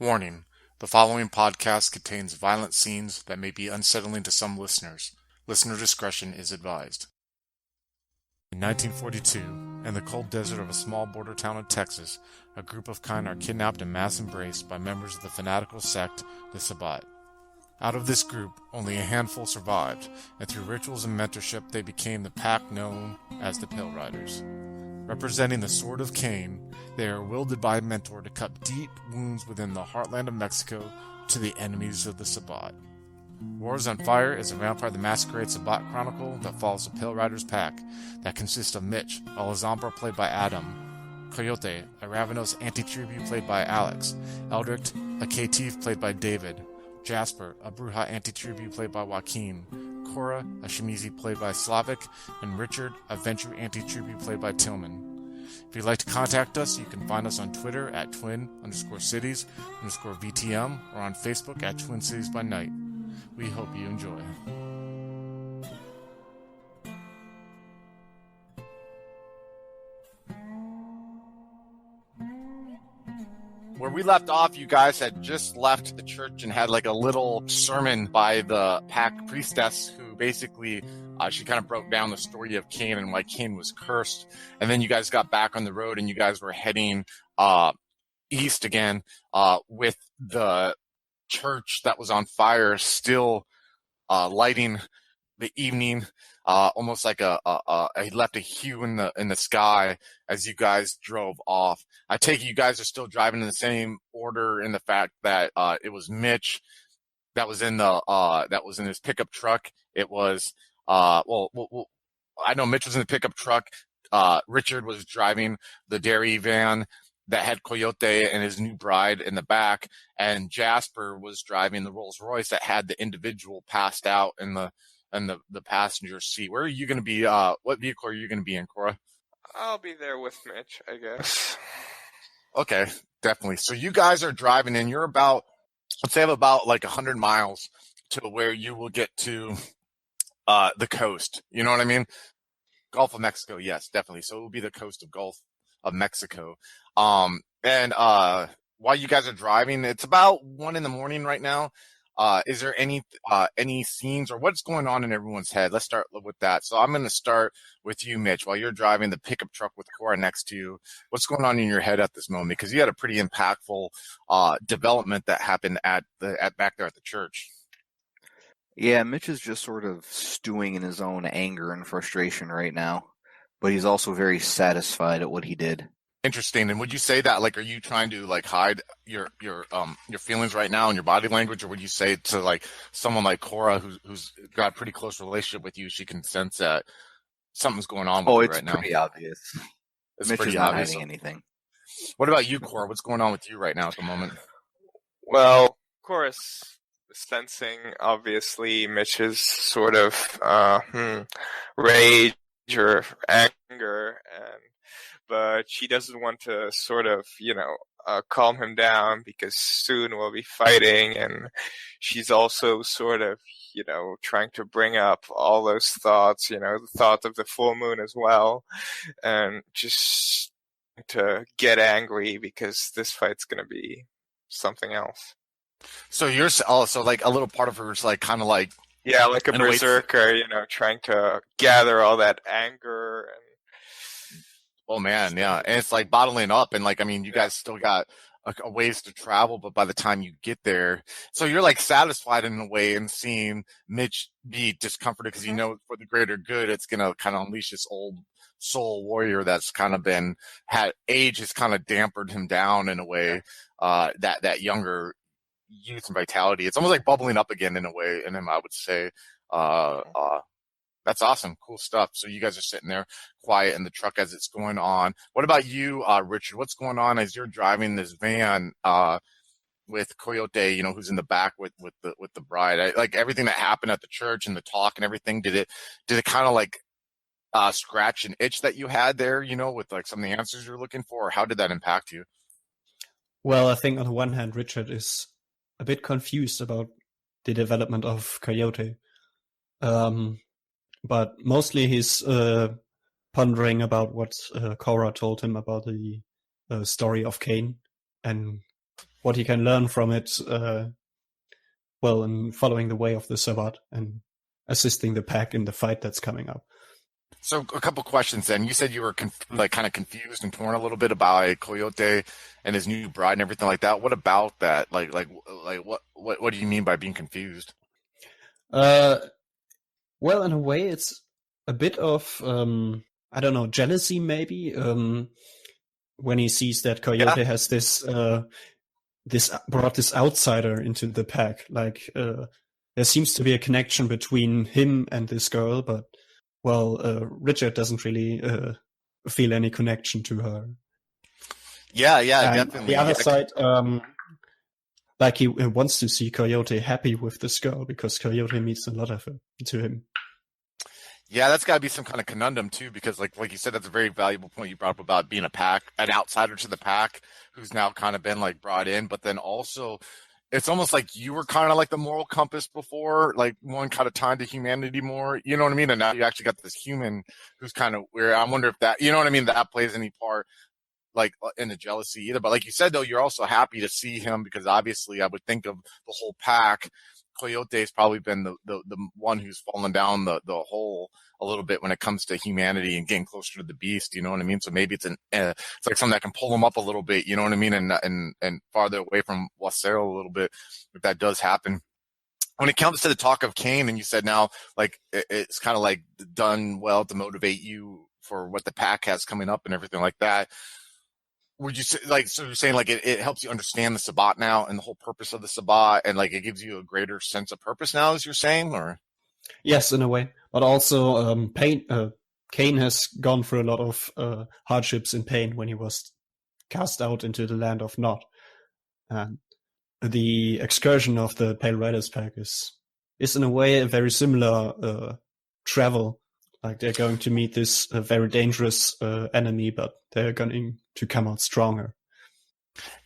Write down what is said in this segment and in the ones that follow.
Warning: the following podcast contains violent scenes that may be unsettling to some listeners. Listener discretion is advised. In 1942, in the cold desert of a small border town in Texas, a group of Cain are kidnapped and mass embraced by members of the fanatical sect, the Sabbat. Out of this group, only a handful survived, and through rituals and mentorship they became the pack known as the Pale Riders. Representing the sword of Cain, they are wielded by a mentor to cut deep wounds within the heartland of Mexico to the enemies of the Sabbat. Juarez on Fire is a Vampire the Masquerade Sabbat chronicle that follows the Pale Riders pack that consists of Mitch, a Lazombra played by Adam, Coyote, a Ravenous anti-tribute played by Alex, Eldrick, a Caitiff played by David, Jasper, a Bruja anti-tribute played by Joaquin, Cora, a Shimizi played by Slavic, and Richard, a Ventrue anti-tribute played by Tillman. If you'd like to contact us, you can find us on Twitter at twin_cities_VTM or on Facebook at Twin Cities by Night. We hope you enjoy. Where we left off, you guys had just left the church and had like a little sermon by the pack priestess who basically, she kind of broke down the story of Cain and why Cain was cursed. And then you guys got back on the road and you guys were heading east again with the church that was on fire still lighting the evening, almost like he left a hue in the sky as you guys drove off. I take it you guys are still driving in the same order in the fact that it was Mitch that was in his pickup truck. It was I know Mitch was in the pickup truck. Richard was driving the dairy van that had Coyote and his new bride in the back, and Jasper was driving the Rolls Royce that had the individual passed out in the passenger seat. Where are you going to be? What vehicle are you going to be in, Cora? I'll be there with Mitch, I guess. Okay, definitely. So you guys are driving, and you're about, let's say, about like 100 miles to where you will get to the coast. You know what I mean? Gulf of Mexico, yes, definitely. So it will be the coast of Gulf of Mexico. And while you guys are driving, it's about 1 a.m. right now. Is there any scenes or what's going on in everyone's head? Let's start with that. So I'm going to start with you, Mitch. While you're driving the pickup truck with Cora next to you, what's going on in your head at this moment? Because you had a pretty impactful development that happened at back there at the church. Yeah, Mitch is just sort of stewing in his own anger and frustration right now, but he's also very satisfied at what he did. Interesting. And would you say that, like, are you trying to like hide your feelings right now in your body language, or would you say to like someone like Cora who's got a pretty close relationship with you, she can sense that something's going on with you right now? Oh, it's pretty obvious. Mitch is not hiding anything. What about you, Cora? What's going on with you right now at the moment? Well, of course, sensing obviously Mitch's sort of rage or anger, but she doesn't want to sort of, calm him down because soon we'll be fighting, and she's also sort of, trying to bring up all those thoughts, the thought of the full moon as well, and just to get angry because this fight's going to be something else. So you're also like a little part of her is like kind of like, yeah, like a berserker, trying to gather all that anger and. Oh man, yeah, and it's like bottling up, and like, I mean, you guys still got a ways to travel, but by the time you get there, so you're like satisfied in a way in seeing Mitch be discomforted because for the greater good, it's gonna kind of unleash this old soul warrior that's kind of age has kind of dampened him down in a way, that younger youth and vitality. It's almost like bubbling up again in a way in him, I would say. That's awesome. Cool stuff. So you guys are sitting there quiet in the truck as it's going on. What about you, Richard? What's going on as you're driving this van with Coyote, who's in the back with the bride? Like everything that happened at the church and the talk and everything, did it kind of like scratch an itch that you had there, with like some of the answers you're looking for? Or how did that impact you? Well, I think on the one hand, Richard is a bit confused about the development of Coyote. But mostly he's pondering about what Cora told him about the story of Cain and what he can learn from it, in following the way of the Sabbat and assisting the pack in the fight that's coming up. So a couple questions then. You said you were kind of confused and torn a little bit about Coyote and his new bride and everything like that. What about that? What do you mean by being confused? Well, in a way, it's a bit of I don't know, jealousy maybe. When he sees that Coyote has brought this outsider into the pack, there seems to be a connection between him and this girl, but Richard doesn't really feel any connection to her. Yeah, and definitely. On the other side, he wants to see Coyote happy with this girl because Coyote means a lot to him. Yeah, that's got to be some kind of conundrum too, because like you said, that's a very valuable point you brought up about being an outsider to the pack, who's now kind of been like brought in, but then also it's almost like you were kind of like the moral compass before, like one kind of tied to humanity more, you know what I mean? And now you actually got this human who's kind of weird. I wonder if that, you know what I mean, that plays any part like in the jealousy either. But like you said, though, you're also happy to see him because obviously I would think of the whole pack. Coyote's probably been the one who's fallen down the hole a little bit when it comes to humanity and getting closer to the beast, you know what I mean? So maybe it's it's like something that can pull him up a little bit, you know what I mean? And farther away from Wasero a little bit, if that does happen. When it comes to the talk of Cain, and you said now, like, it's kind of like done well to motivate you for what the pack has coming up and everything like that. Would you say, like, so you're saying like it helps you understand the Sabbat now and the whole purpose of the Sabbat, and like it gives you a greater sense of purpose now, as you're saying, or? Yes, in a way, but also Cain has gone through a lot of hardships and pain when he was cast out into the land of Nod, and the excursion of the Pale Riders pack is in a way a very similar travel. Like they're going to meet this very dangerous enemy, but they're going to come out stronger.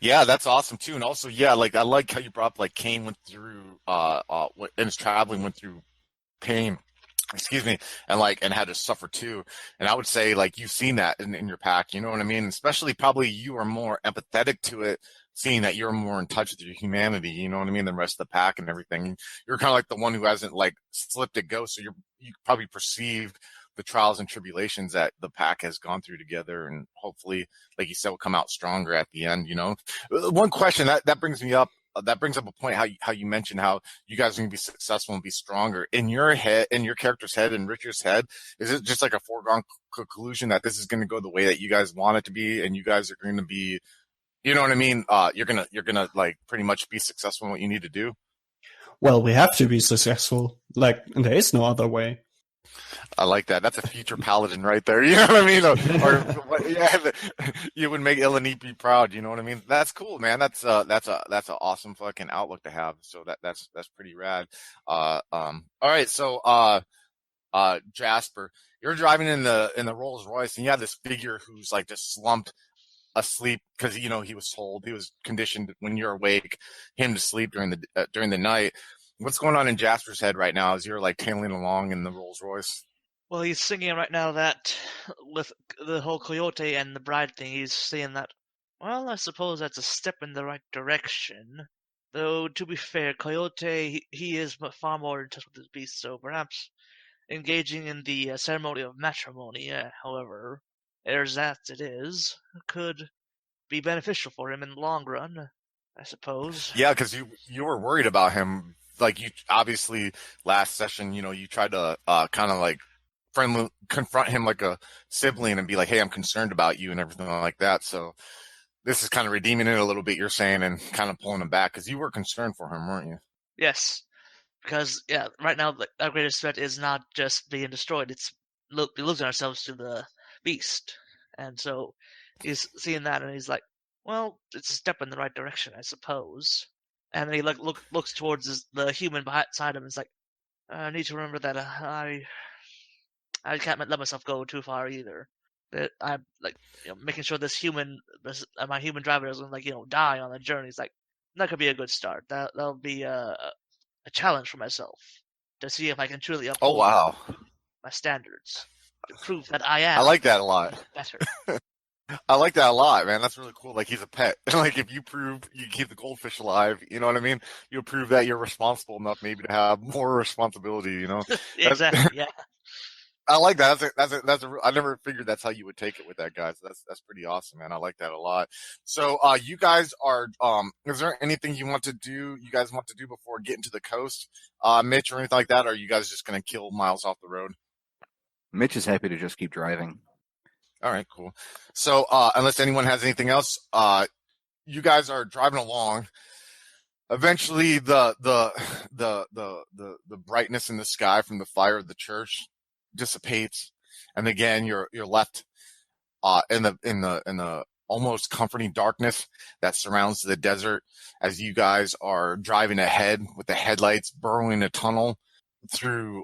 Yeah, that's awesome too. And also, yeah, like I like how you brought up like Cain went through in his traveling went through pain, excuse me, and had to suffer too. And I would say like you've seen that in your pack, you know what I mean? Especially probably you are more empathetic to it, seeing that you're more in touch with your humanity, you know what I mean, than the rest of the pack and everything. You're kind of like the one who hasn't like slipped a go, so you probably perceived the trials and tribulations that the pack has gone through together, and hopefully, like you said, will come out stronger at the end, you know. One question that brings me up, that brings up a point, how you mentioned how you guys are going to be successful and be stronger. In your head, in your character's head, in Richard's head, is it just like a foregone conclusion that this is going to go the way that you guys want it to be, and you guys are going to be, you know what I mean? You're gonna like pretty much be successful in what you need to do. Well, we have to be successful. Like there is no other way. I like that. That's a future paladin right there. You know what I mean? Or yeah, you would make Ilanipi proud. You know what I mean? That's cool, man. That's an awesome fucking outlook to have. So that's pretty rad. All right. So Jasper, you're driving in the Rolls Royce, and you have this figure who's like just slumped asleep because he was told, he was conditioned when you're awake, him to sleep during the night. What's going on in Jasper's head right now as you're like tailing along in the Rolls Royce? Well, he's thinking right now that with the whole Coyote and the bride thing, he's saying that, well, I suppose that's a step in the right direction. Though, to be fair, Coyote, he is far more in touch with his beast, so perhaps engaging in the ceremony of matrimony, however, as that it is, could be beneficial for him in the long run, I suppose. Yeah, because you were worried about him. Like, you obviously last session, you tried to kind of like friendly confront him like a sibling and be like, hey, I'm concerned about you and everything like that. So this is kind of redeeming it a little bit, you're saying, and kind of pulling him back because you were concerned for him, weren't you? Yes, because right now our greatest threat is not just being destroyed; it's losing ourselves to the beast, and so he's seeing that and he's like, well, it's a step in the right direction, I suppose. And then he looks towards the human beside him and is like, I need to remember that I can't let myself go too far either. That I'm like, making sure my human driver doesn't die on the journey. It's like, that could be a good start. That'll be a challenge for myself to see if I can truly uphold my standards, to prove that I am. I like that a lot. Better. I like that a lot, man. That's really cool. Like he's a pet. Like if you prove you keep the goldfish alive, you know what I mean? You prove that you're responsible enough maybe to have more responsibility, you know? That, Exactly. Yeah. I like that. I never figured that's how you would take it with that guy. So that's pretty awesome, man. I like that a lot. So, you guys are, is there anything you guys want to do before getting to the coast, Mitch, or anything like that? Or are you guys just going to kill miles off the road? Mitch is happy to just keep driving. All right, cool. So, unless anyone has anything else, you guys are driving along. Eventually, the brightness in the sky from the fire of the church dissipates, and again, you're left in the almost comforting darkness that surrounds the desert as you guys are driving ahead with the headlights burrowing a tunnel through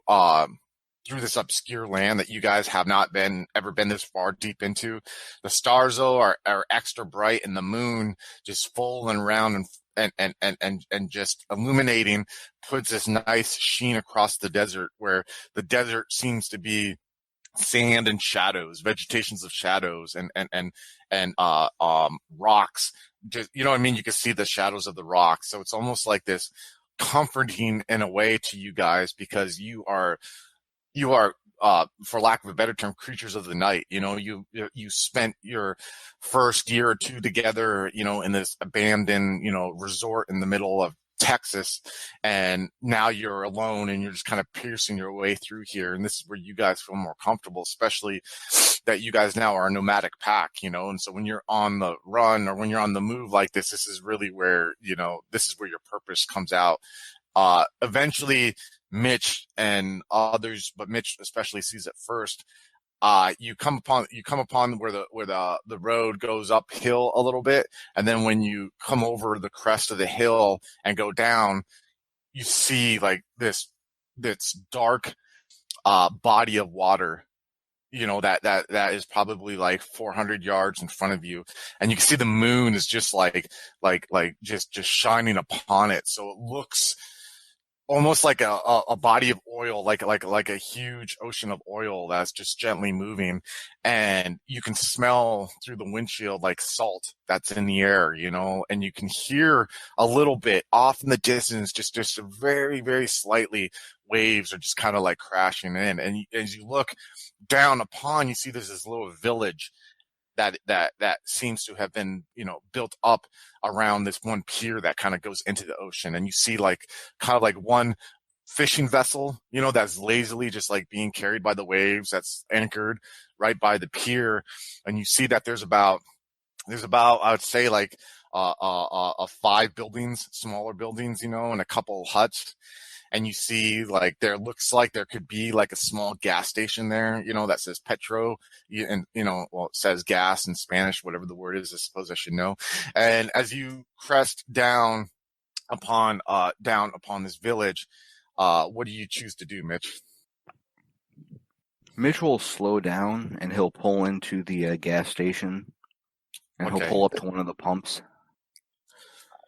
through this obscure land that you guys have not ever been this far deep into. The stars though are extra bright, and the moon just full and round and just illuminating puts this nice sheen across the desert, where the desert seems to be sand and shadows, vegetations of shadows and rocks. Just, you know what I mean? You can see the shadows of the rocks. So it's almost like this comforting in a way to you guys, because you are, for lack of a better term, creatures of the night. You know, you spent your first year or two together, you know, in this abandoned, you know, resort in the middle of Texas, and now you're alone and you're just kind of piercing your way through here. And this is where you guys feel more comfortable, especially that you guys now are a nomadic pack, you know. And so when you're on the run or when you're on the move like this is really where, you know, this is where your purpose comes out. Eventually Mitch and others, but Mitch especially sees it first. You come upon where the road goes uphill a little bit, and then when you come over the crest of the hill and go down, you see like this dark body of water. You know, that is probably like 400 yards in front of you, and you can see the moon is just just shining upon it. So it looks almost like a body of oil, like a huge ocean of oil that's just gently moving, and you can smell through the windshield like salt that's in the air, you know, and you can hear a little bit off in the distance, just very, very slightly, waves are just kind of like crashing in, and as you look down upon, you see there's this little village that seems to have been, you know, built up around this one pier that kind of goes into the ocean. And you see like kind of like one fishing vessel, you know, that's lazily just like being carried by the waves, that's anchored right by the pier. And you see that there's about I would say like 5 buildings, smaller buildings, you know, and a couple huts. And you see like there looks like there could be like a small gas station there, you know, that says Petro, and, you know, well, it says gas in Spanish, whatever the word is, I suppose I should know. And as you crest down upon this village, what do you choose to do, Mitch? Mitch will slow down and he'll pull into the gas station, and he'll pull up to one of the pumps.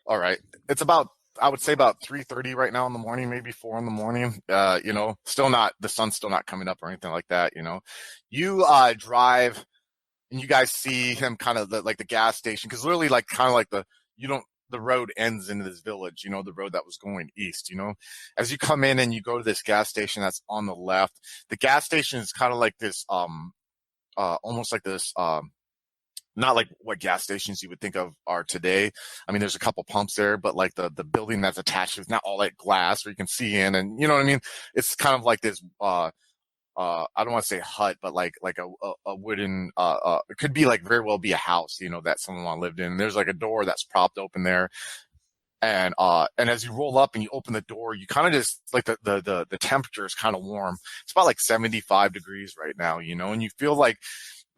All right. It's about, I would say about 3:30 right now in the morning, maybe 4 in the morning. You know, the sun's still not coming up or anything like that, you know. You drive and you guys see him kind of like the gas station, because literally like kind of like the road ends into this village, you know, the road that was going east, you know. As you come in and you go to this gas station that's on the left, the gas station is kind of like this, almost like this, not like what gas stations you would think of are today. I mean, there's a couple pumps there, but like the building that's attached is not all like glass where you can see in, and you know what I mean? It's kind of like this, I don't want to say hut, but like a wooden, it could be like very well be a house, you know, that someone lived in. And there's like a door that's propped open there. And as you roll up and you open the door, you kind of just like the temperature is kind of warm. It's about like 75 degrees right now, you know, and you feel like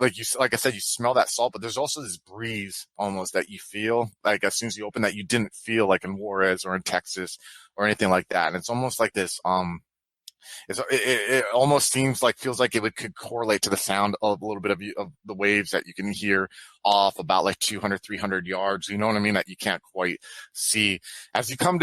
I said, you smell that salt, but there's also this breeze almost that you feel like as soon as you open that you didn't feel like in Juarez or in Texas or anything like that. And it's almost like this, It almost feels like it could correlate to the sound of a little bit of the waves that you can hear off about like 200, 300 yards. You know what I mean? That you can't quite see as you come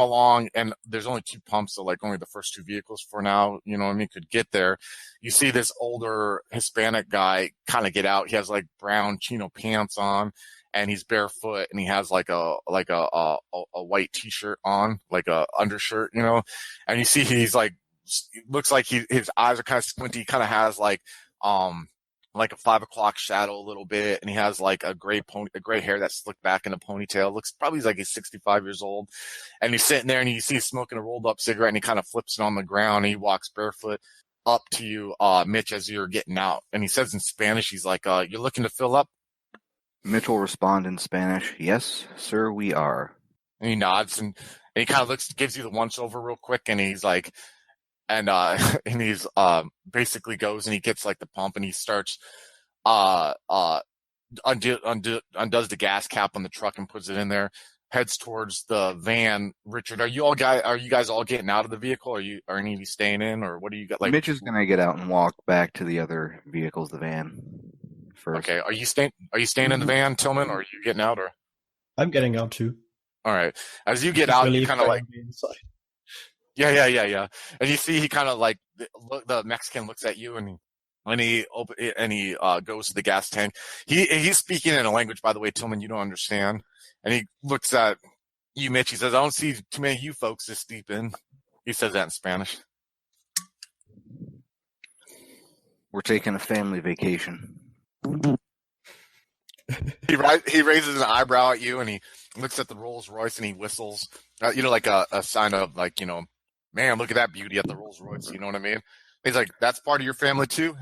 along, and there's only 2 pumps, so like only the first 2 vehicles for now, you know what I mean, could get there. You see this older Hispanic guy kind of get out. He has like brown chino pants on, and he's barefoot, and he has like a white t-shirt on, like a undershirt, you know, and you see he's like, looks like his eyes are kind of squinty. He kind of has like a 5 o'clock shadow a little bit, and he has like a gray hair that's slicked back in a ponytail. Looks probably like he's 65 years old, and he's sitting there, and you see he's smoking a rolled up cigarette, and he kind of flips it on the ground, and he walks barefoot up to you, Mitch, as you're getting out, and he says in Spanish, he's like, "You're looking to fill up?" Mitch will respond in Spanish, "Yes, sir, we are." And he nods, and he kind of gives you the once over real quick, and he's like, and he's basically goes and he gets like the pump, and he starts undoes the gas cap on the truck and puts it in there, heads towards the van. Richard, are you guys all getting out of the vehicle? Are any of you staying in, or what do you got? Like, Mitch is gonna get out and walk back to the other vehicles, the van first. Okay, are you staying in the van, Tillman, or are you getting out? Or I'm getting out too. all right, as you get out, you kind of like, inside. yeah, and you see he kind of like the Mexican looks at you, and he goes to the gas tank. He's speaking in a language, by the way, Tillman, you don't understand, and he looks at you, Mitch. He says, "I don't see too many of you folks this deep in." He says that in Spanish. We're taking a family vacation. He raises an eyebrow at you, and he looks at the Rolls Royce, and he whistles, like a sign of like, man, look at that beauty at the Rolls Royce. You know what I mean? He's like, "That's part of your family too?"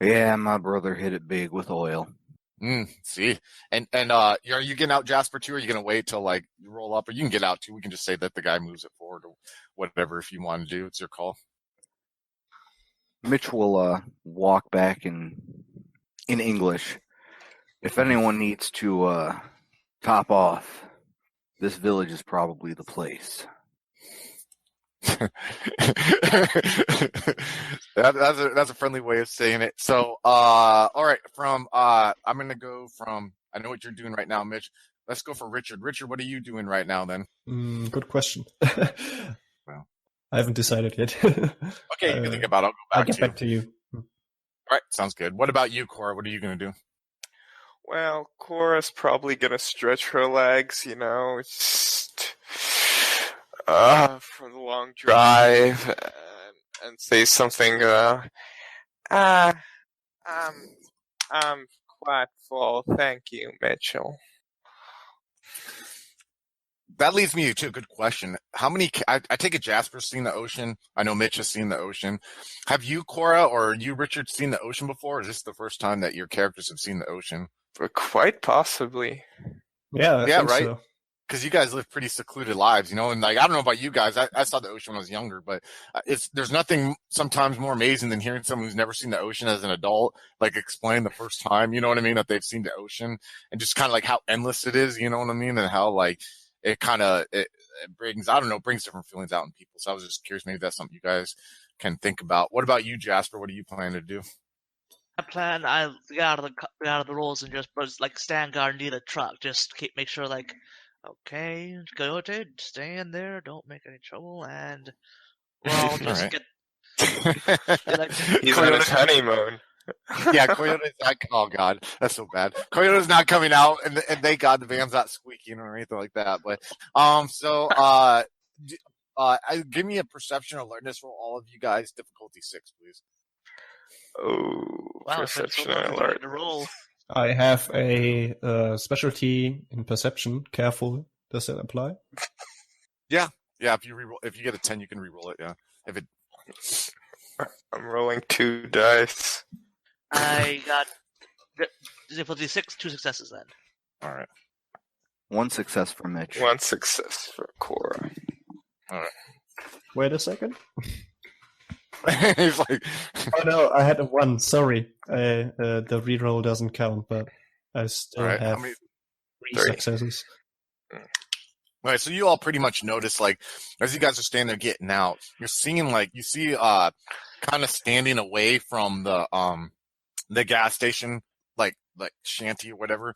Yeah, my brother hit it big with oil. See, and are you getting out, Jasper, too? Or are you gonna wait till like you roll up, or you can get out too? We can just say that the guy moves it forward or whatever if you want to do. It's your call. Mitch will walk back in English. If anyone needs to top off, this village is probably the place. That's a friendly way of saying it. So, all right, I'm gonna go from. I know what you're doing right now, Mitch. Let's go for Richard. Richard, what are you doing right now then? Good question. Well, I haven't decided yet. Okay, you can think about it. I'll get back to you. All right, sounds good. What about you, Cora? What are you gonna do? Well, Cora's probably gonna stretch her legs, just from the long drive, and say something. I'm quite full, thank you, Mitchell. That leads me to a good question. How many? I take it Jasper's seen the ocean. I know Mitch has seen the ocean. Have you, Cora, or you, Richard, seen the ocean before? Or is this the first time that your characters have seen the ocean? Quite possibly. Yeah, I think right. so. Because you guys live pretty secluded lives, and like I don't know about you guys. I saw the ocean when I was younger, but there's nothing sometimes more amazing than hearing someone who's never seen the ocean as an adult like explain the first time. You know what I mean? That they've seen the ocean, and just kind of like how endless it is. You know what I mean? And how like it kind of it brings different feelings out in people. So I was just curious, maybe that's something you guys can think about. What about you, Jasper? What are you planning to do? I get out of the rolls and just like stand guard near the truck. Just make sure like, okay, Coyote, stay in there, don't make any trouble, and we'll all just Right. get. He's on his honeymoon. Yeah, Coyote's not. Oh God, that's so bad. Coyote's not coming out, and thank God the van's not squeaking or anything like that. But give me a perception or alertness roll, all of you guys. Difficulty 6, please. Oh, Wow, perception so alert. to roll. I have a specialty in perception. Careful, does that apply? Yeah. If you get a 10, you can re-roll it. Yeah. If it. I'm rolling 2 dice. I got difficulty 6, 2 successes then. All right. 1 success for Mitch. 1 success for Cora. All right. Wait a second. He's like, Oh no, I had a 1. Sorry, the reroll doesn't count, but I still all right. have How many? 3 successes. All right, so you all pretty much notice, like, as you guys are standing there getting out, you're seeing, like, you see, kind of standing away from the gas station, like shanty or whatever.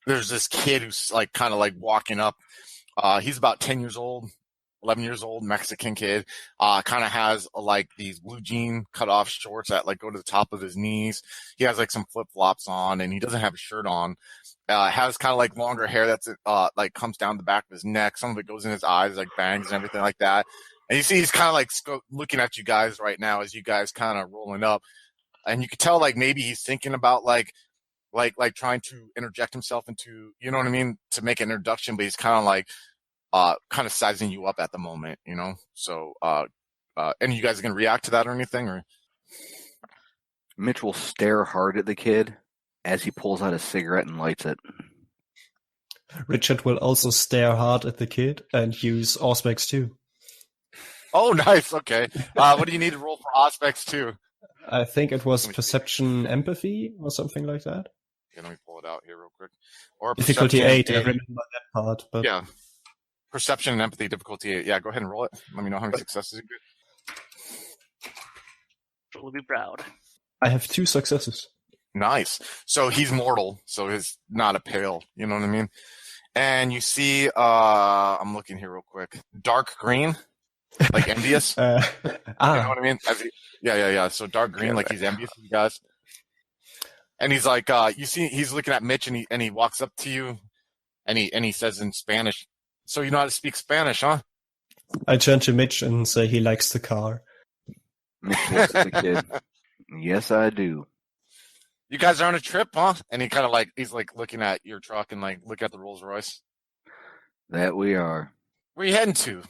There's this kid who's like kind of like walking up. He's about 10 years old, 11 years old, Mexican kid. Kind of has like these blue jean cut off shorts that like go to the top of his knees. He has like some flip flops on, and he doesn't have a shirt on. Has kind of like longer hair that's like comes down the back of his neck. Some of it goes in his eyes, like bangs and everything like that. And you see he's kind of like looking at you guys right now as you guys kind of rolling up, and you could tell like maybe he's thinking about like trying to interject himself into, you know what I mean, to make an introduction, but he's kind of like kind of sizing you up at the moment, you know. So any of you guys are gonna react to that or anything, or? Mitch will stare hard at the kid as he pulls out a cigarette and lights it. Richard will also stare hard at the kid and use Auspex too. Oh, nice. Okay. What do you need to roll for Auspex too? I think it was perception empathy or something like that. Okay, let me pull it out here real quick. Or Difficulty 8, I and- remember that part. But Yeah. Perception and empathy, difficulty 8. Yeah, go ahead and roll it. Let me know how many successes you get. We'll be proud. I have 2 successes. Nice. So he's mortal, so he's not a pale, you know what I mean? And you see, I'm looking here real quick. Dark green, like envious. You know what I mean? Yeah. So dark green, like he's envious of you guys. And he's like, you see, he's looking at Mitch, and he walks up to you, and he says in Spanish, "So you know how to speak Spanish, huh?" I turn to Mitch and say he likes the car. Mitch looks at the kid. Yes, I do. You guys are on a trip, huh? And he kind of like, he's like looking at your truck and like look at the Rolls Royce. That we are. Where you heading to?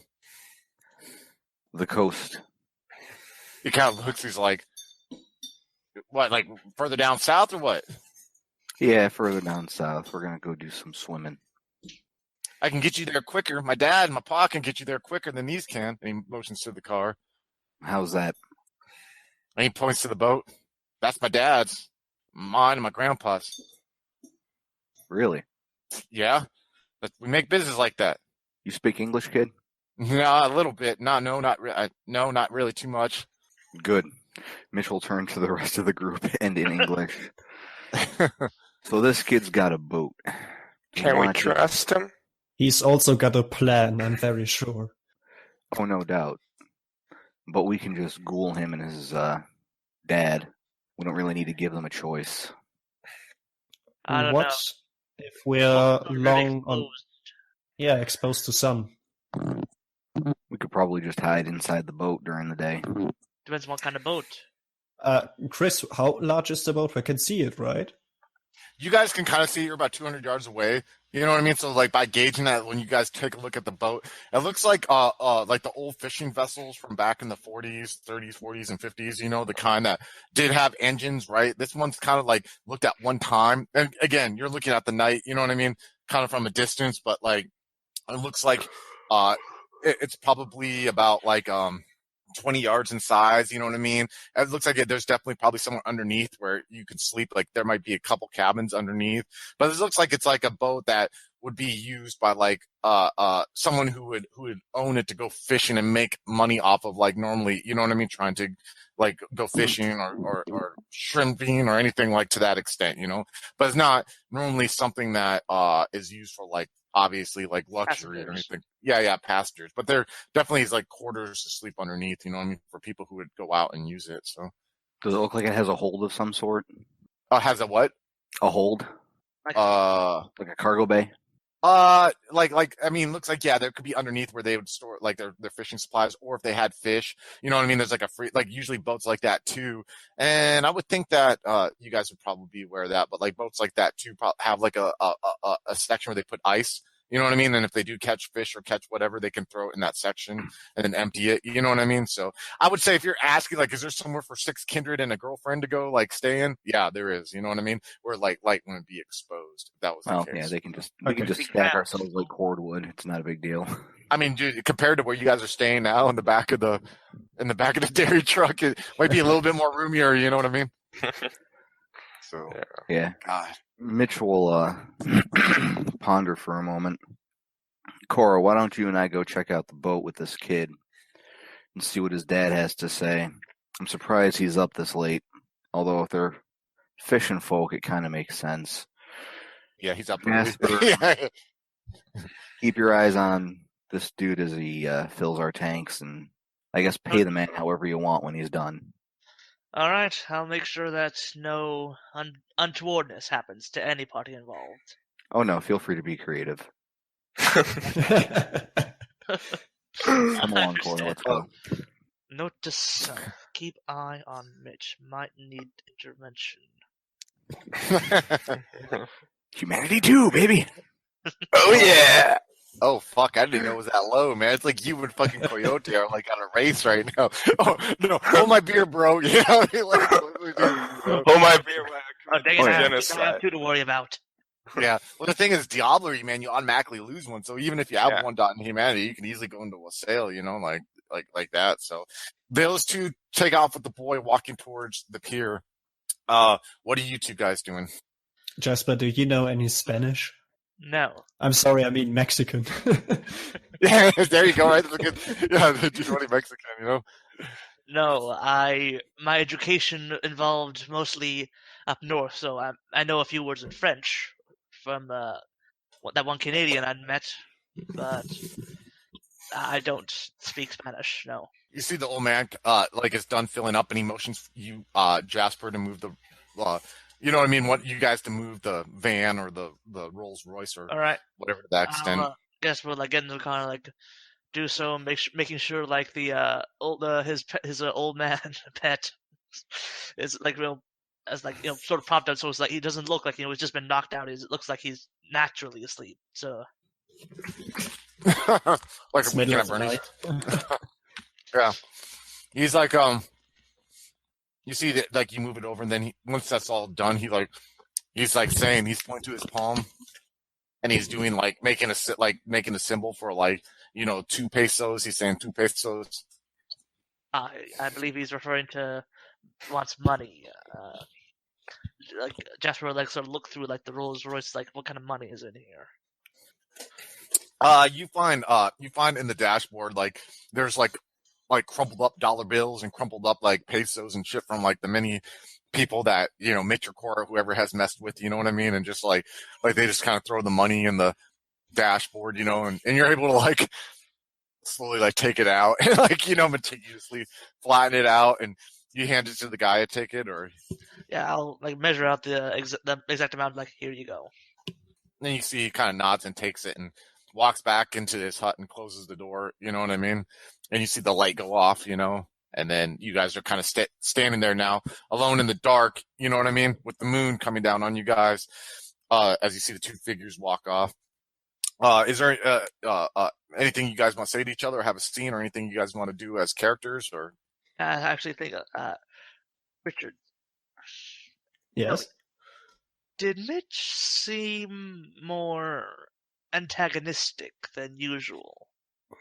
The coast. He kind of looks, he's like, what, like further down south or what? Yeah, further down south. We're going to go do some swimming. I can get you there quicker. My dad and my pa can get you there quicker than these can. And he motions to the car. How's that? And he points to the boat. That's my dad's. Mine and my grandpa's. Really? Yeah. But we make business like that. You speak English, kid? No, a little bit. No, not really too much. Good. Mitch will turn to the rest of the group and in English. So this kid's got a boat. Can we trust him? He's also got a plan, I'm very sure. Oh, no doubt. But we can just ghoul him and his dad. We don't really need to give them a choice. I don't What know. if we're Already long on... exposed. Yeah, exposed to sun. We could probably just hide inside the boat during the day. Depends on what kind of boat. Chris, how large is the boat? We can see it, right? You guys can kind of see you're about 200 yards away. You know what I mean? So like by gauging that, when you guys take a look at the boat, it looks like the old fishing vessels from back in the 40s, 30s, 40s, and 50s. You know, the kind that did have engines, right? This one's kind of like looked at one time. And again, you're looking at the night. You know what I mean? Kind of from a distance, but like it looks like it's probably about like 20 yards in size, you know what I mean? It looks like there's definitely probably somewhere underneath where you could sleep. Like there might be a couple cabins underneath, but it looks like it's like a boat that would be used by like someone who would own it to go fishing and make money off of, like, normally, you know what I mean, trying to like go fishing or shrimping or anything like to that extent, you know. But it's not normally something that is used for like obviously like luxury or anything. Yeah, passengers. But there definitely is like quarters to sleep underneath, you know what I mean, for people who would go out and use it. So Does it look like it has a hold of some sort? has a what? A hold? Like, Like a cargo bay? Like I mean, looks like, yeah, there could be underneath where they would store like their fishing supplies, or if they had fish, you know what I mean, there's like a free, like usually boats like that too. And I would think that you guys would probably be aware of that, but like boats like that too have like a section where they put ice, you know what I mean, and if they do catch fish or catch whatever, they can throw it in that section and then empty it, you know what I mean. So I would say, if you're asking like, is there somewhere for 6 kindred and a girlfriend to go like stay in? Yeah, there is, you know what I mean, where like light wouldn't be exposed if that was the Well, case. yeah, we can just stack ourselves like cordwood. It's not a big deal. I mean, dude, compared to where you guys are staying now in the back of the dairy truck, it might be a little bit more roomier, you know what I mean? So Yeah. God. Mitch will ponder for a moment. Cora, why don't you and I go check out the boat with this kid and see what his dad has to say? I'm surprised he's up this late. Although if they're fishing folk, it kind of makes sense. Yeah, he's up early. Jasper, keep your eyes on this dude as he fills our tanks, and I guess pay the man however you want when he's done. All right, I'll make sure that no untowardness happens to any party involved. Oh no, feel free to be creative. I Come along, Cora, understand. let's go. Note to self: keep eye on Mitch. Might need intervention. Humanity 2, baby! Oh yeah. Oh fuck! I didn't know it was that low, man. It's like you and fucking Coyote are like on a race right now. Oh no! Hold my beer, bro. You know, like, what we do, bro? Hold my beer when Oh, I dang commit it! I have genocide. two to worry about. Yeah. Well, the thing is, Diablo, man, you automatically lose one. So even if you have Yeah. one dot in humanity, you can easily go into a sale. You know, like that. So those two take off with the boy walking towards the pier. What are you two guys doing? Jasper, do you know any Spanish? No. I'm sorry, I mean Mexican. Yeah, there you go. Right, that's a good. Yeah, just only Mexican. You know. No, my education involved mostly up north, so I know a few words in French from that one Canadian I'd met, but I don't speak Spanish. No. You see the old man, like is done filling up, and he motions you, Jasper, to move the, you know what I mean? What you guys to move the van or the Rolls Royce or All right. whatever to that extent. Guess we'll like get into the car and like do so, and making sure like the his old man pet is like real as like sort of propped up, so it's like he doesn't look like he's just been knocked out. It looks like he's naturally asleep. So Like a It's middle weekend of the at Bernie's. night. Yeah, he's like you see that like you move it over, and then once that's all done, he's saying he's pointing to his palm, and he's doing like making a symbol for like 2 pesos. He's saying 2 pesos. I believe he's referring to wants money. Like Jasper like sort of look through like the Rolls Royce, like what kind of money is in here. You find in the dashboard like there's like crumpled up dollar bills and crumpled up like pesos and shit from like the many people that Mitch or Cora, whoever has messed with, you know what I mean, and just like they just kind of throw the money in the dashboard, and you're able to like slowly like take it out and like meticulously flatten it out, and you hand it to the guy to take it, or Yeah, I'll like measure out the exact amount. Like here you go. then you see he kind of nods and takes it and walks back into his hut and closes the door, you know what I mean? And you see the light go off, and then you guys are kind of standing there now, alone in the dark, you know what I mean? With the moon coming down on you guys, as you see the 2 figures walk off. Is there anything you guys want to say to each other, or have a scene, or anything you guys want to do as characters, or? I actually think Richard, Yes. did Mitch seem more antagonistic than usual?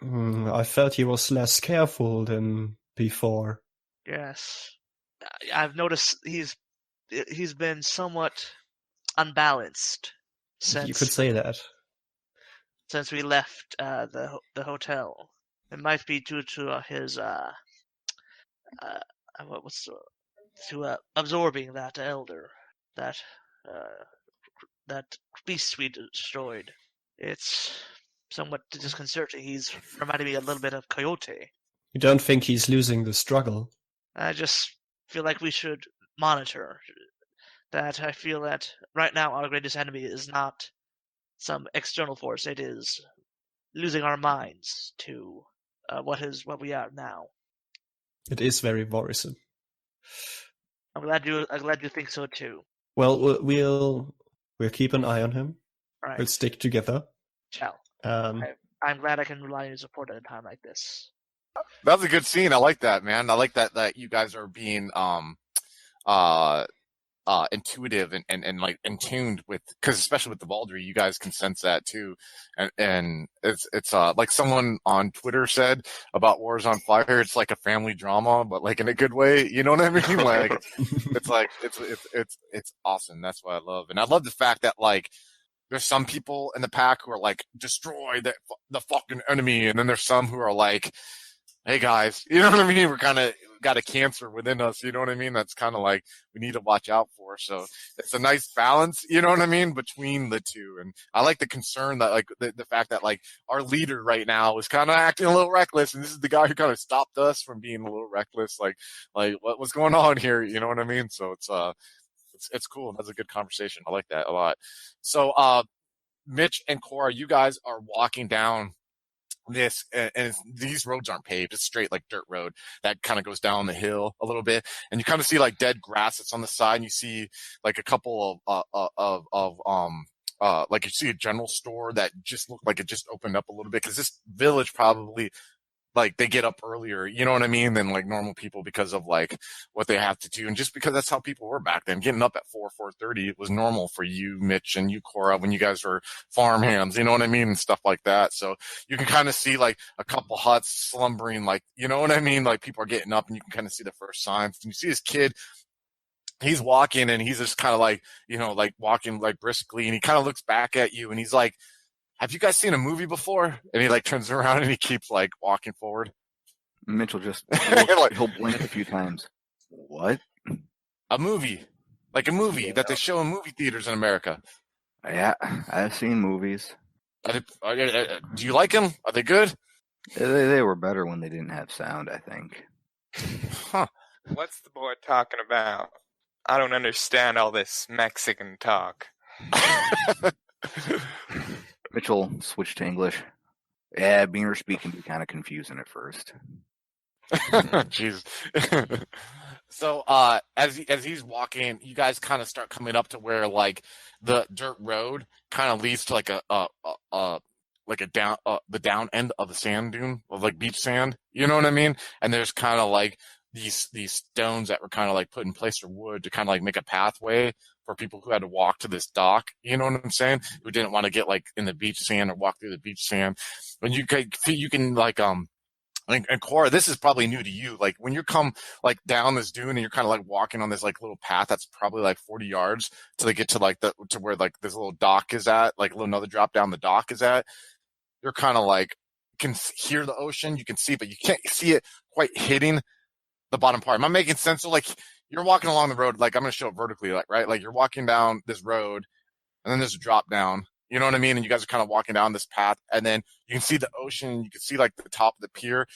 I felt he was less careful than before. Yes. I've noticed he's been somewhat unbalanced You could say that. since we left the hotel. It might be due to his absorbing that elder, that beast we destroyed. It's somewhat disconcerting. He's reminding me a little bit of Coyote. You don't think he's losing the struggle? I just feel like we should monitor that. I feel that right now our greatest enemy is not some external force. It is losing our minds to what we are now. It is very worrisome. I'm glad you think so too. Well, we'll keep an eye on him. All right, We'll stick together. ciao. Um, I'm glad I can rely on your support at a time like this. That's a good scene. I like that, man. I like that you guys are being intuitive and like in tuned with, because especially with the Baldry, you guys can sense that too. And it's like someone on Twitter said about Wars on Fire, it's like a family drama, but like in a good way. You know what I mean? Like it's awesome. That's what I love. And I love the fact that like there's some people in the pack who are like, destroy the fucking enemy. And then there's some who are like, hey guys, you know what I mean? We're kind of got a cancer within us. You know what I mean? That's kind of like we need to watch out for. So it's a nice balance, you know what I mean, between the two. And I like the concern that like the fact that like our leader right now is kind of acting a little reckless. And this is the guy who kind of stopped us from being a little reckless. Like what's going on here? You know what I mean? So it's cool. That's a good conversation. I like that a lot. So, Mitch and Cora, you guys are walking down this, and these roads aren't paved. It's straight like dirt road that kind of goes down the hill a little bit, and you kind of see like dead grass that's on the side. And you see like a couple of like you see a general store that just looked like it just opened up a little bit because this village probably like they get up earlier, you know what I mean, than like normal people because of like what they have to do. And just because that's how people were back then, getting up at 4:30 was normal for you, Mitch, and you, Cora, when you guys were farm hands, you know what I mean? And stuff like that. So you can kind of see like a couple huts slumbering, like, you know what I mean? Like people are getting up and you can kind of see the first signs. And you see this kid, he's walking and he's just kind of like, you know, like walking like briskly, and he kind of looks back at you and he's like, have you guys seen a movie before? And he like turns around and he keeps like walking forward. Mitchell just Like- he'll blink a few times. What? A movie. Like a movie that they show in movie theaters in America. Yeah, I've seen movies. Do you like them? Are they good? They were better when they didn't have sound, I think. Huh. What's the boy talking about? I don't understand all this Mexican talk. Mitchell switched to English. Yeah, Beaner speak can be kind of confusing at first. Jeez. So, as he's walking, you guys kind of start coming up to where like the dirt road kind of leads to like the down end of the sand dune of like beach sand. You know what I mean? And there's kind of like these stones that were kind of like put in place for wood to kind of like make a pathway for people who had to walk to this dock. You know what I'm saying? Who didn't want to get like in the beach sand or walk through the beach sand. When you can like and Cora, this is probably new to you. Like when you come like down this dune and you're kind of like walking on this like little path that's probably like 40 yards till they get to like to where like this little dock is at, like a little another drop down the dock is at. You're kind of like can hear the ocean, you can see, but you can't see it quite hitting the bottom part. Am I making sense? So like you're walking along the road, like I'm going to show it vertically, like right, like you're walking down this road, and then there's a drop down. You know what I mean? And you guys are kind of walking down this path, and then you can see the ocean. You can see like the top of the pier,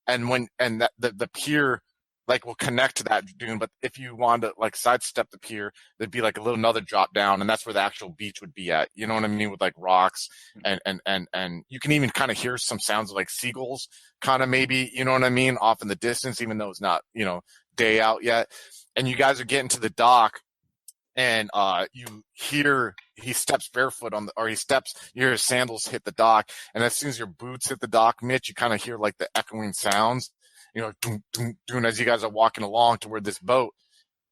and the pier like will connect to that dune. But if you want to like sidestep the pier, there'd be like a little another drop down, and that's where the actual beach would be at. You know what I mean? With like rocks, and you can even kind of hear some sounds of like seagulls, kind of maybe. You know what I mean? Off in the distance, even though it's not day out yet. And you guys are getting to the dock. And you hear he steps barefoot you hear his sandals hit the dock. And as soon as your boots hit the dock, Mitch, you kind of hear like the echoing sounds, doom, doom, doom, as you guys are walking along to where this boat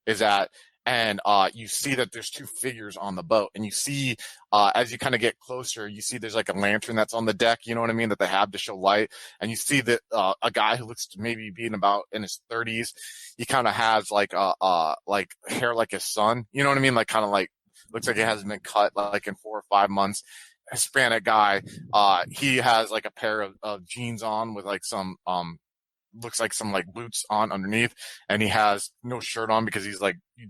is at. And you see that there's two figures on the boat. And you see, as you kind of get closer, you see there's like a lantern that's on the deck, you know what I mean, that they have to show light. And you see that a guy who looks to maybe being about in his 30s, he kind of has like like hair like his son, you know what I mean? Like kind of like, looks like it hasn't been cut like in 4 or 5 months. Hispanic guy. He has like a pair of jeans on with like some looks like some like boots on underneath, and he has no shirt on because he's like you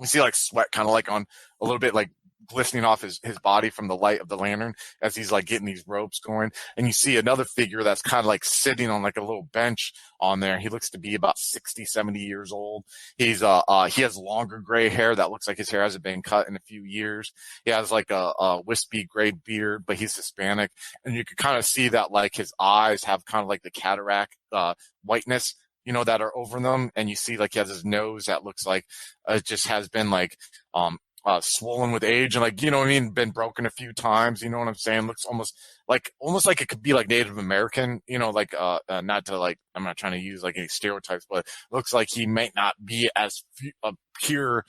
see like sweat kind of like on a little bit like glistening off his body from the light of the lantern as he's like getting these ropes going. And you see another figure that's kind of like sitting on like a little bench on there. He looks to be about 60, 70 years old. He's he has longer gray hair that looks like his hair hasn't been cut in a few years. He has like a wispy gray beard, but he's Hispanic. And you can kind of see that like his eyes have kind of like the cataract whiteness, that are over them. And you see like he has his nose that looks like it just has been like swollen with age and like, you know what I mean, been broken a few times, you know what I'm saying? Looks almost like it could be like Native American, like not to like, I'm not trying to use like any stereotypes, but looks like he might not be as pure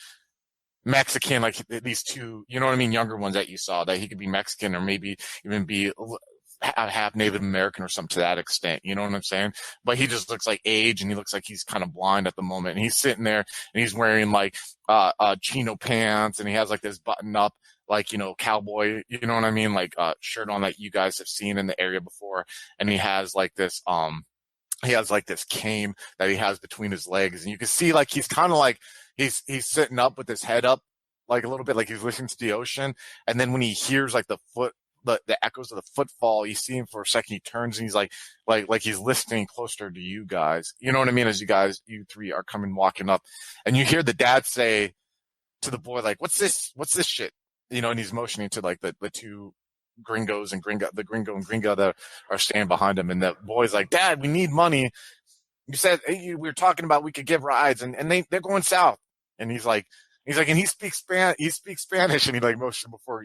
Mexican like these two, you know what I mean, younger ones that you saw, that he could be Mexican or maybe even be half Native American or something to that extent, you know what I'm saying? But he just looks like age, and he looks like he's kind of blind at the moment. And he's sitting there and he's wearing like chino pants, and he has like this button up like, cowboy, you know what I mean? Like, shirt on that you guys have seen in the area before. And he has like this cane that he has between his legs. And you can see like, he's kind of like, he's sitting up with his head up, like a little bit like he's listening to the ocean. And then when he hears like the echoes of the footfall, you see him for a second, he turns and he's like he's listening closer to you guys. You know what I mean? As you three are walking up, and you hear the dad say to the boy, like, what's this shit? And he's motioning to like the two gringos and the gringo and gringa that are standing behind him. And the boy's like, Dad, we need money. You said we were talking about we could give rides, and they're going south. And he's like, and he speaks Spanish, and he like motioned before,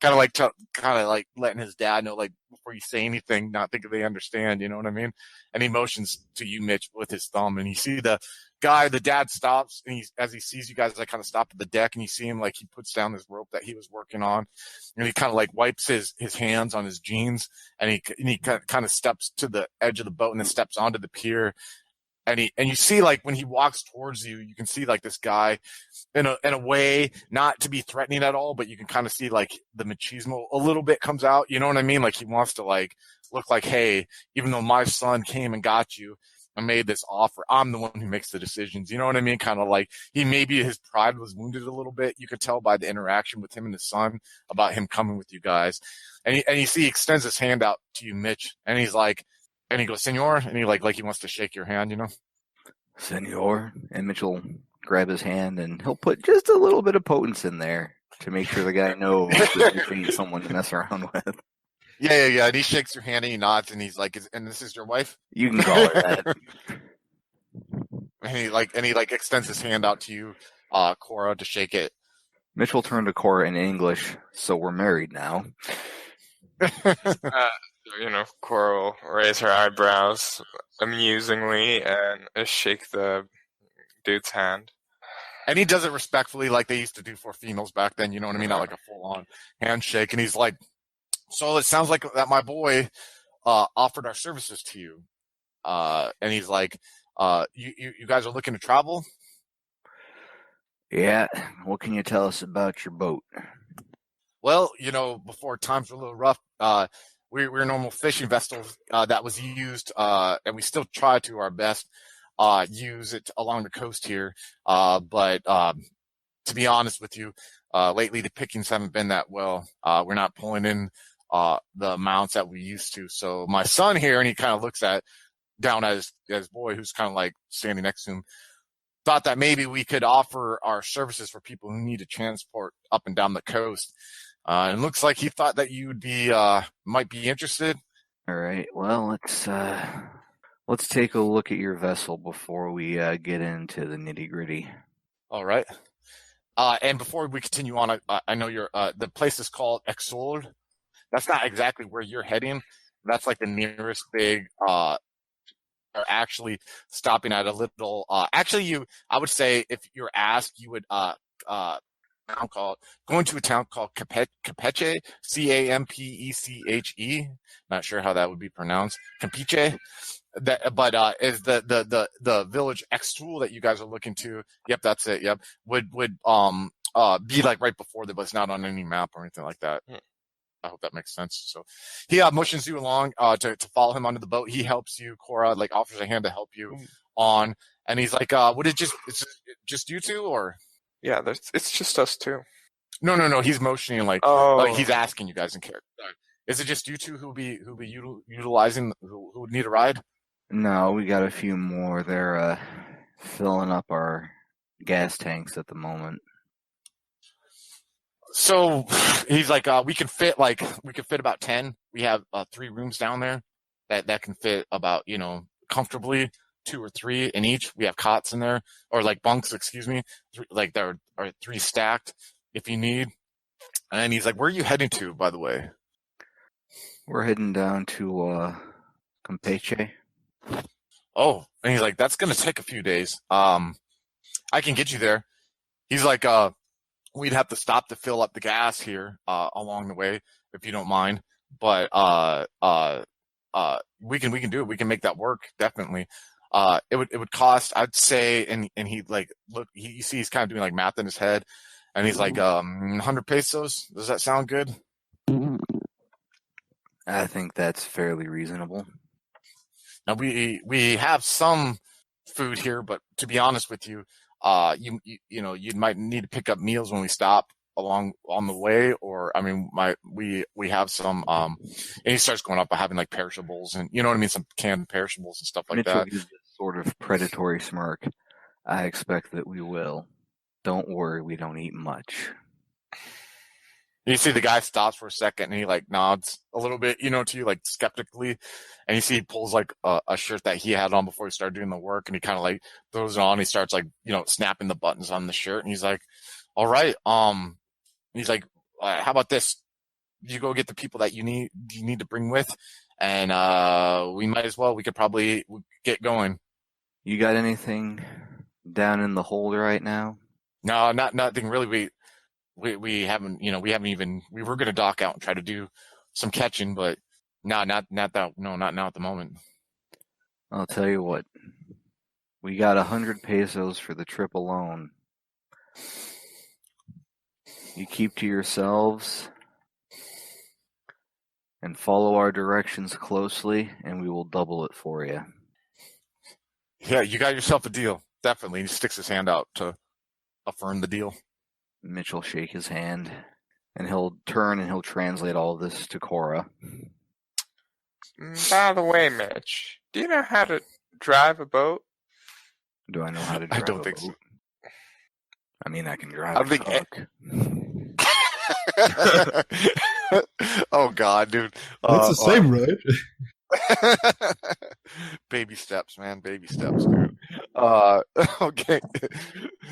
kind of like letting his dad know, like, before you say anything, not thinking they understand, you know what I mean? And he motions to you, Mitch, with his thumb, and you see the dad stops, and as he sees you guys, like, kind of stop at the deck, and you see him, like, he puts down this rope that he was working on, and he kind of like wipes his hands on his jeans, and he kind of steps to the edge of the boat and then steps onto the pier. And you see, like, when he walks towards you, you can see like this guy in a way, not to be threatening at all, but you can kind of see like the machismo a little bit comes out. You know what I mean? Like, he wants to like look like, hey, even though my son came and got you and made this offer, I'm the one who makes the decisions. You know what I mean? Kind of like maybe his pride was wounded a little bit. You could tell by the interaction with him and his son about him coming with you guys. And you see he extends his hand out to you, Mitch, and he's like, and he goes, Senor, and he like he wants to shake your hand, Senor. And Mitch will grab his hand, and he'll put just a little bit of potence in there to make sure the guy knows that you need someone to mess around with. Yeah. And he shakes your hand and he nods, and he's like, and this is your wife? You can call her that. And he extends his hand out to you, Cora, to shake it. Mitch will turn to Cora in English. So we're married now. Cora will raise her eyebrows amusingly and shake the dude's hand. And he does it respectfully, like they used to do for females back then, you know what I mean? Not like a full-on handshake. And he's like, so it sounds like that my boy offered our services to you. And he's like, you guys are looking to travel? Yeah. What can you tell us about your boat? Well, before times were a little rough, we're normal fishing vessels that was used, and we still try to our best use it along the coast here. But to be honest with you, lately the pickings haven't been that well. We're not pulling in the amounts that we used to. So my son here, and he kind of looks down at his boy, who's kind of like standing next to him, thought that maybe we could offer our services for people who need to transport up and down the coast. And it looks like he thought that you would might be interested. All right. Well, let's take a look at your vessel before we get into the nitty-gritty. All right. And before we continue on, I know the place is called Exol. That's not exactly where you're heading. That's like the nearest big are actually stopping at a little I would say if you're asked, you would going to a town called Campeche, Campeche. Not sure how that would be pronounced. Campeche. But is the village Extul that you guys are looking to? Yep, that's it. Yep, would be like right before there, but it's not on any map or anything like that. I hope that makes sense. So he motions you along to follow him onto the boat. He helps you, Cora, like offers a hand to help you on, and he's like, "Would it's just you two, or?" Yeah, it's just us two. No. He's motioning like he's asking you guys in character. Is it just you two who'll be utilizing who would need a ride? No, we got a few more. They're filling up our gas tanks at the moment. So he's like, we can fit about 10. We have 3 rooms down there that can fit about, comfortably 2 or 3 in each. We have cots in there, or like bunks, excuse me. Like there are 3 stacked if you need. And he's like, where are you heading to, by the way? We're heading down to Campeche. Oh, and he's like, that's going to take a few days. I can get you there. He's like, we'd have to stop to fill up the gas here along the way, if you don't mind. But we can do it. We can make that work, definitely. It would cost, I'd say, and he like look, you see he's kind of doing like math in his head. And he's like, 100 pesos. Does that sound good? I think that's fairly reasonable. Now we have some food here, but to be honest with you, you might need to pick up meals when we stop along on the way, or I mean, we have some and he starts going up by having like perishables and you know what I mean, some canned perishables and stuff like Mitchell that. gives this sort of predatory smirk. I expect that we will. Don't worry, we don't eat much. You see the guy stops for a second and he like nods a little bit, to you like skeptically, and you see he pulls like a shirt that he had on before he started doing the work, and he kind of like throws it on. He starts like snapping the buttons on the shirt, and he's like, "All right, he's like, how about this? You go get the people that you need to bring with, and we might as well. We could probably get going." You got anything down in the hold right now? No, nothing really. We haven't, we were going to dock out and try to do some catching, but not now at the moment. I'll tell you what, we got 100 pesos for the trip alone. You keep to yourselves and follow our directions closely, and we will double it for you. Yeah, you got yourself a deal. Definitely. He sticks his hand out to affirm the deal. Mitch will shake his hand, and he'll turn and he'll translate all of this to Cora. By the way, Mitch, do you know how to drive a boat? Do I know how to drive I don't a think boat? so. I mean, I can drive a truck. Oh God, dude. It's the same, right? Baby steps, man. Baby steps, dude. Okay.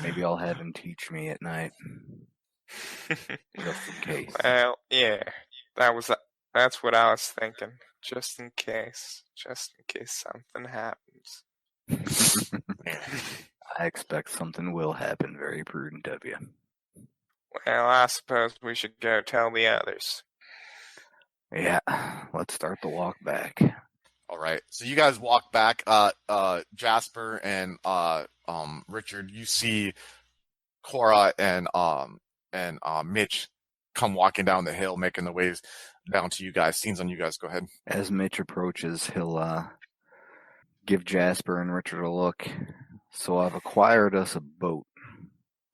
Maybe I'll have him teach me at night. Just in case. Well, yeah, that's what I was thinking. Just in case something happens. I expect something will happen. Very prudent of you. Well, I suppose we should go tell the others. Yeah, let's start the walk back. All right. So you guys walk back. Jasper and Richard, you see Cora and Mitch come walking down the hill, making the ways down to you guys. Scenes on you guys. Go ahead. As Mitch approaches, he'll give Jasper and Richard a look. So I've acquired us a boat.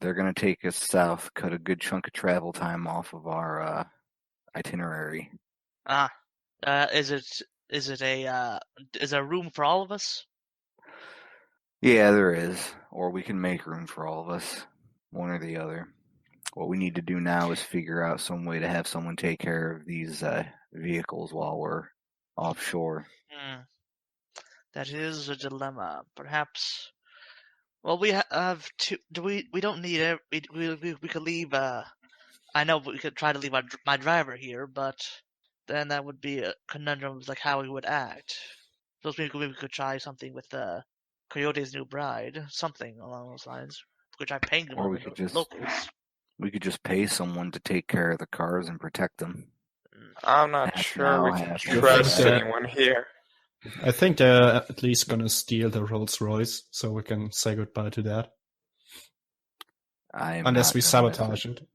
They're going to take us south, cut a good chunk of travel time off of our itinerary. Is there room for all of us? Yeah, there is. Or we can make room for all of us. One or the other. What we need to do now is figure out some way to have someone take care of these vehicles while we're offshore. That is a dilemma. Perhaps. Well, we have two. We don't need it. We could leave. I know we could try to leave my driver here, but then that would be a conundrum of like how we would act. So maybe we could try something with Coyote's new bride, something along those lines. We could try paying them Or locals. We could just pay someone to take care of the cars and protect them. I'm not Half sure now, we can half trust now. anyone here. I think they're at least gonna steal the Rolls Royce, so we can say goodbye to that. Unless we sabotage it.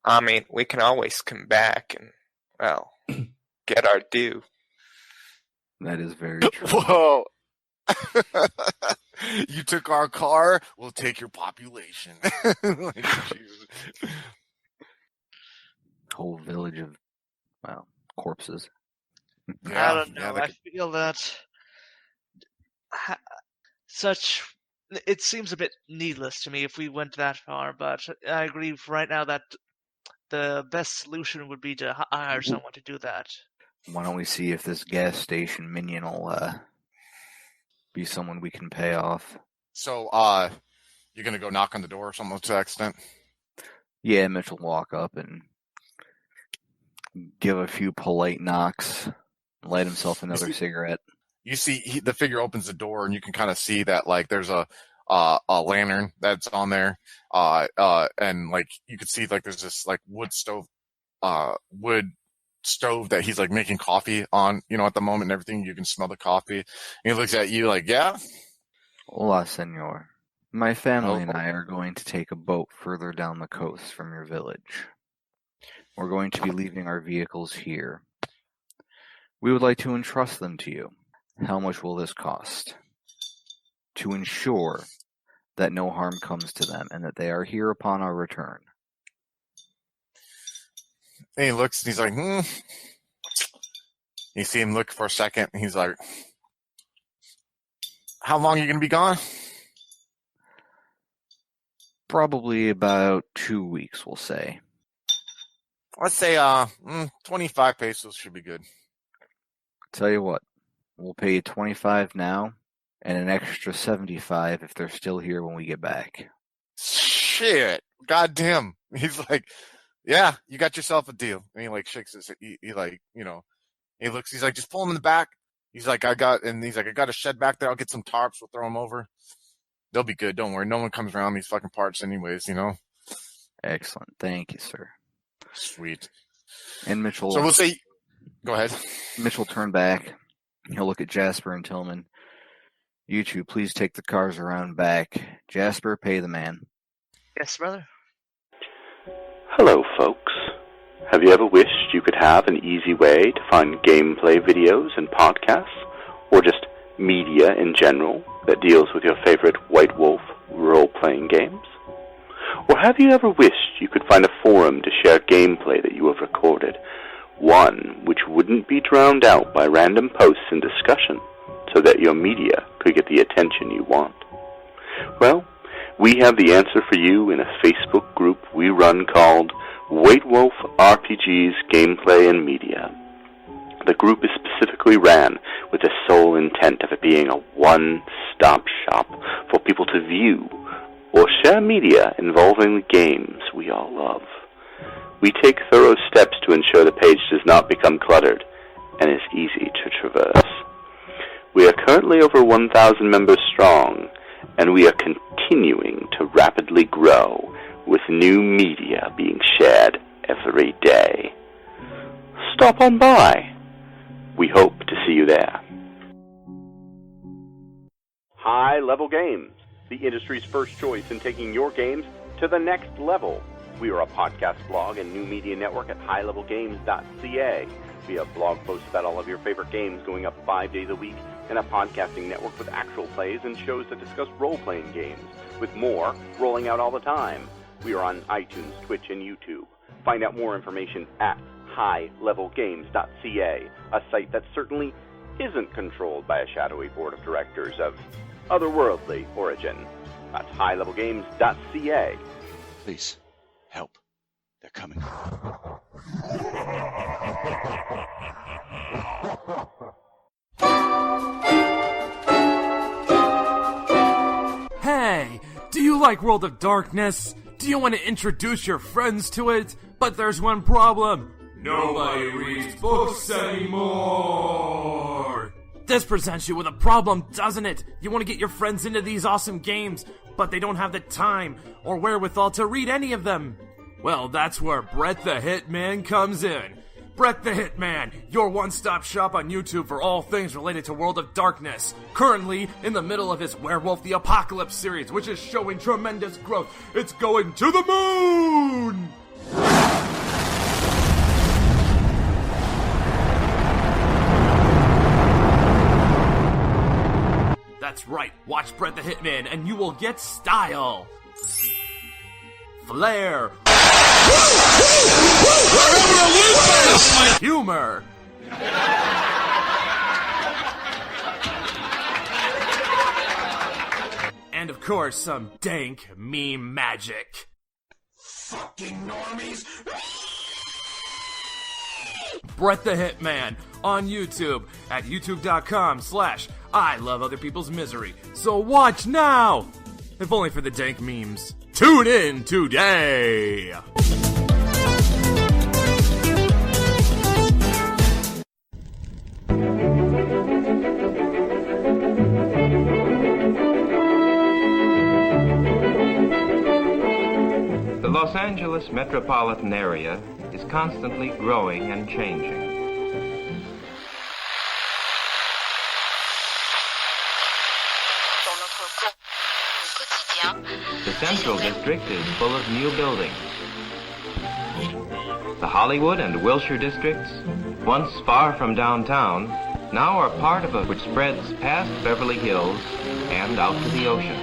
I mean, we can always come back and, well, get our due. That is very true. Whoa. You took our car, we'll take your population. Like, Jesus. Whole village of, corpses. Yeah, I don't know. I feel that it seems a bit needless to me if we went that far, but I agree right now that the best solution would be to hire someone to do that. Why don't we see if this gas station minion will be someone we can pay off? So, you're gonna go knock on the door or something to that extent? Yeah, Mitch will walk up and give a few polite knocks, light himself another cigarette. You see the figure opens the door and you can kind of see that like there's a lantern that's on there, and like you could see like there's this like wood stove that he's like making coffee on, at the moment and everything. You can smell the coffee. And he looks at you like, yeah? Hola, senor. My family and Oh. I are going to take a boat further down the coast from your village. We're going to be leaving our vehicles here. We would like to entrust them to you. How much will this cost? To ensure that no harm comes to them and that they are here upon our return. And he looks and he's like, You see him look for a second and he's like, how long are you going to be gone? Probably about 2 weeks, we'll say. Let's say 25 pesos should be good. Tell you what, we'll pay you 25 now and an extra 75 if they're still here when we get back. Shit. Goddamn. He's like, yeah, you got yourself a deal. And he like shakes his, he like, he looks, he's like, just pull him in the back. He's like, I got a shed back there. I'll get some tarps. We'll throw them over. They'll be good. Don't worry. No one comes around these fucking parts anyways, Excellent. Thank you, sir. Sweet. And Mitchell... So we'll say... Go ahead. Mitchell turned back. He'll look at Jasper and Tillman. You two, please take the cars around back. Jasper, pay the man. Yes, brother. Hello, folks. Have you ever wished you could have an easy way to find gameplay videos and podcasts, or just media in general that deals with your favorite White Wolf role-playing games? Or have you ever wished you could find a forum to share gameplay that you have recorded, one which wouldn't be drowned out by random posts and discussion, so that your media could get the attention you want? Well, we have the answer for you in a Facebook group we run called White Wolf RPGs Gameplay and Media. The group is specifically ran with the sole intent of it being a one-stop shop for people to view or share media involving the games we all love. We take thorough steps to ensure the page does not become cluttered and is easy to traverse. We are currently over 1,000 members strong, and we are continuing to rapidly grow with new media being shared every day. Stop on by. We hope to see you there. High Level Games, the industry's first choice in taking your games to the next level. We are a podcast blog and new media network at highlevelgames.ca. We have blog posts about all of your favorite games going up 5 days a week, and a podcasting network with actual plays and shows that discuss role-playing games, with more rolling out all the time. We are on iTunes, Twitch, and YouTube. Find out more information at highlevelgames.ca, a site that certainly isn't controlled by a shadowy board of directors of otherworldly origin. That's highlevelgames.ca. Please, help. They're coming. Hey, do you like World of Darkness? Do you want to introduce your friends to it? But there's one problem. Nobody reads books anymore. This presents you with a problem, doesn't it? You want to get your friends into these awesome games, but they don't have the time or wherewithal to read any of them. Well, that's where Brett the Hitman comes in. Brett the Hitman, your one-stop shop on YouTube for all things related to World of Darkness. Currently in the middle of his Werewolf the Apocalypse series, which is showing tremendous growth. It's going to the moon! That's right, watch Brett the Hitman and you will get style, flair, humor, and of course some dank meme magic. Fucking normies! Brett the Hitman on YouTube at youtube.com/I love other people's misery. So watch now! If only for the dank memes. Tune in today! The Los Angeles metropolitan area is constantly growing and changing. The Central District is full of new buildings. The Hollywood and Wilshire districts, once far from downtown, now are part of a which spreads past Beverly Hills and out to the ocean.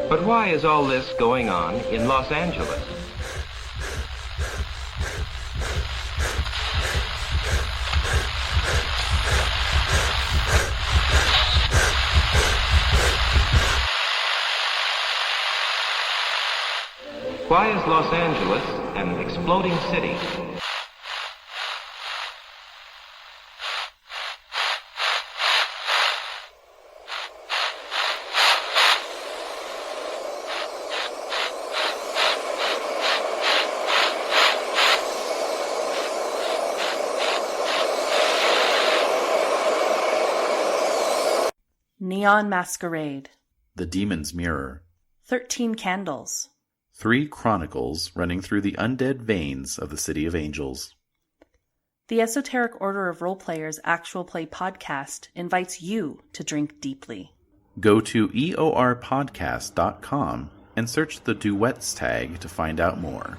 But why is all this going on in Los Angeles? Why is Los Angeles an exploding city? Neon Masquerade. The Demon's Mirror. 13 Candles. 3 chronicles running through the undead veins of the City of Angels. The Esoteric Order of Roleplayers Actual Play Podcast invites you to drink deeply. Go to eorpodcast.com and search the Duets tag to find out more.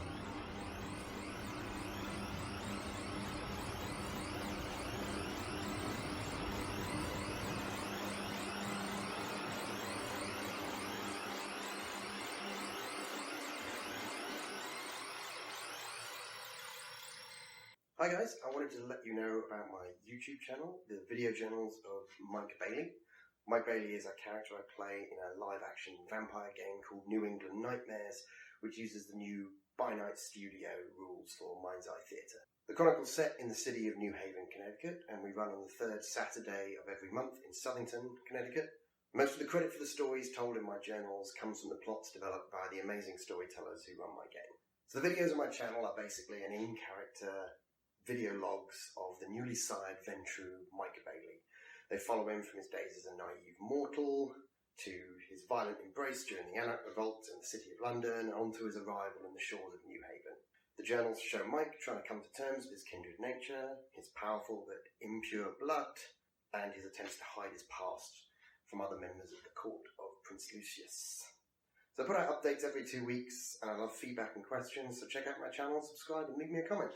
Hi guys, I wanted to let you know about my YouTube channel, the video journals of Mike Bailey. Mike Bailey is a character I play in a live-action vampire game called New England Nightmares, which uses the new By Night Studio rules for Mind's Eye Theatre. The chronicle's set in the city of New Haven, Connecticut, and we run on the 3rd Saturday of every month in Southington, Connecticut. Most of the credit for the stories told in my journals comes from the plots developed by the amazing storytellers who run my game. So the videos on my channel are basically an in-character video logs of the newly sired Ventrue Mike Bailey. They follow him from his days as a naive mortal, to his violent embrace during the Anarch Revolt in the City of London, and on to his arrival on the shores of New Haven. The journals show Mike trying to come to terms with his kindred nature, his powerful but impure blood, and his attempts to hide his past from other members of the court of Prince Lucius. So I put out updates every 2 weeks, and I love feedback and questions, so check out my channel, subscribe, and leave me a comment.